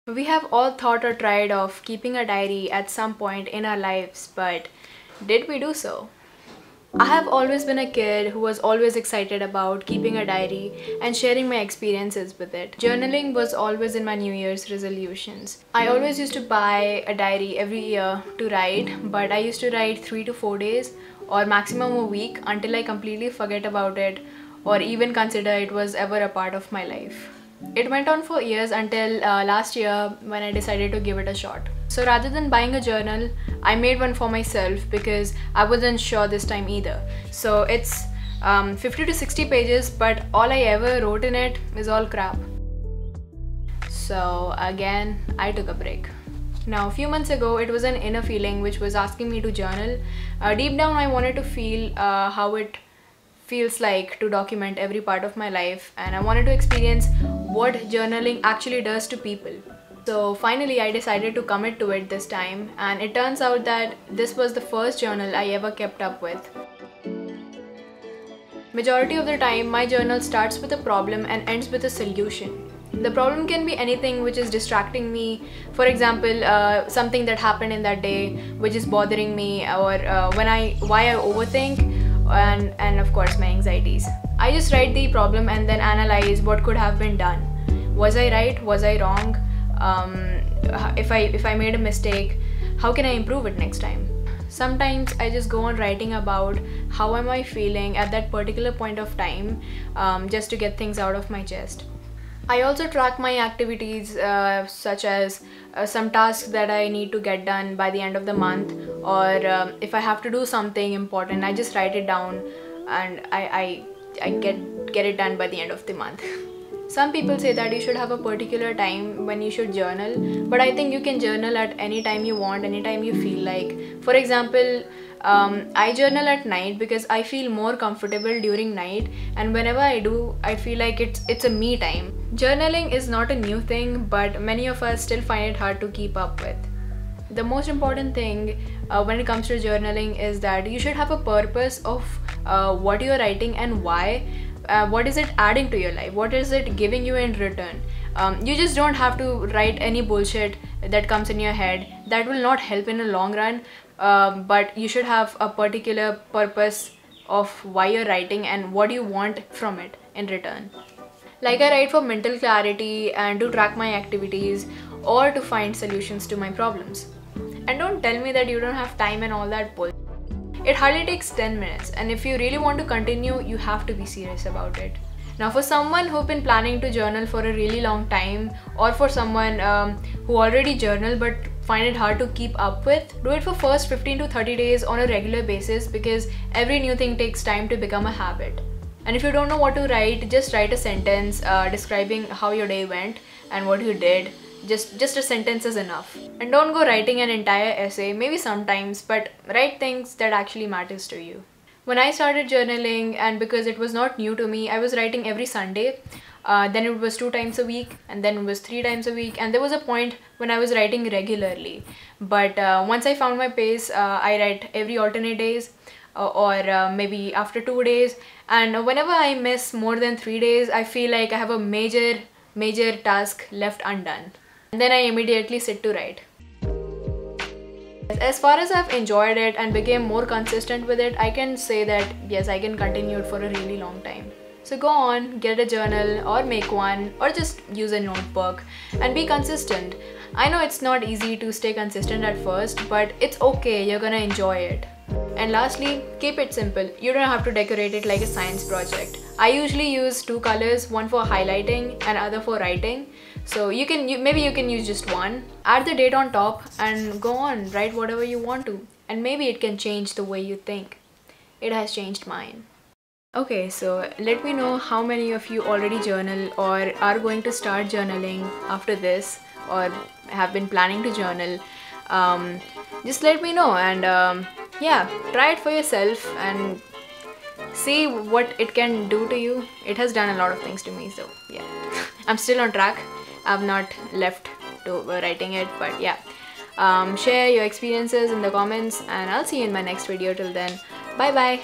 We have all thought or tried of keeping a diary at some point in our lives, but did we do so? I have always been a kid who was always excited about keeping a diary and sharing my experiences with it. Journaling was always in my New Year's resolutions. I always used to buy a diary every year to write, but I used to write 3 to 4 days or maximum a week until I completely forget about it or even consider it was ever a part of my life. It went on for years until last year when I decided to give it a shot. So rather than buying a journal, I made one for myself because I wasn't sure this time either. So it's 50 to 60 pages, but all I ever wrote in it is all crap. So again, I took a break. Now, a few months ago, it was an inner feeling which was asking me to journal. Deep down, I wanted to feel how it feels like to document every part of my life, and I wanted to experience what journaling actually does to people. So finally I decided to commit to it this time, and it turns out that this was the first journal I ever kept up with. Majority of the time my journal starts with a problem and ends with a solution. The problem can be anything which is distracting me. For example, something that happened in that day which is bothering me, or why I overthink, and of course my anxieties. I just write the problem and then analyze what could have been done. Was I right? Was I wrong? If I made a mistake, how can I improve it next time? Sometimes I just go on writing about how am I feeling at that particular point of time, just to get things out of my chest. I also track my activities, such as some tasks that I need to get done by the end of the month, or if I have to do something important, I just write it down and I get it done by the end of the month. Some people say that you should have a particular time when you should journal, but I think you can journal at any time you want, anytime you feel like. For example, I journal at night because I feel more comfortable during night, and whenever I do, I feel like it's a me time. Journaling is not a new thing, but many of us still find it hard to keep up with. The most important thing when it comes to journaling is that you should have a purpose of what you're writing and why. What is it adding to your life? What is it giving you in return? You just don't have to write any bullshit that comes in your head. That will not help in the long run, but you should have a particular purpose of why you're writing and what you want from it in return. Like, I write for mental clarity and to track my activities or to find solutions to my problems. And don't tell me that you don't have time and all that bull. It hardly takes 10 minutes, and if you really want to continue, you have to be serious about it. Now, for someone who've been planning to journal for a really long time, or for someone who already journal but find it hard to keep up with, do it for first 15 to 30 days on a regular basis, because every new thing takes time to become a habit. And if you don't know what to write, just write a sentence describing how your day went and what you did. Just a sentence is enough. And don't go writing an entire essay, maybe sometimes, but write things that actually matters to you. When I started journaling, and because it was not new to me, I was writing every Sunday. Then it was 2 times a week, and then it was 3 times a week, and there was a point when I was writing regularly. But once I found my pace, I write every alternate days, or maybe after 2 days. And whenever I miss more than 3 days, I feel like I have a major task left undone. And then I immediately sit to write. As far as I've enjoyed it and became more consistent with it, I can say that yes, I can continue it for a really long time. So go on, get a journal or make one, or just use a notebook and be consistent. I know it's not easy to stay consistent at first, but it's okay, you're gonna enjoy it. And lastly, keep it simple. You don't have to decorate it like a science project. I usually use 2 colors, one for highlighting and other for writing. So maybe you can use just one. Add the date on top and go on, write whatever you want to. And maybe it can change the way you think. It has changed mine. Okay, so let me know how many of you already journal or are going to start journaling after this, or have been planning to journal. Just let me know, and yeah, try it for yourself and see what it can do to you. It has done a lot of things to me, so yeah. I'm still on track. I've not left to writing it, but yeah. Share your experiences in the comments, and I'll see you in my next video. Till then, bye bye.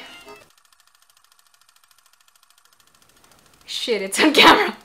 Shit, it's on camera.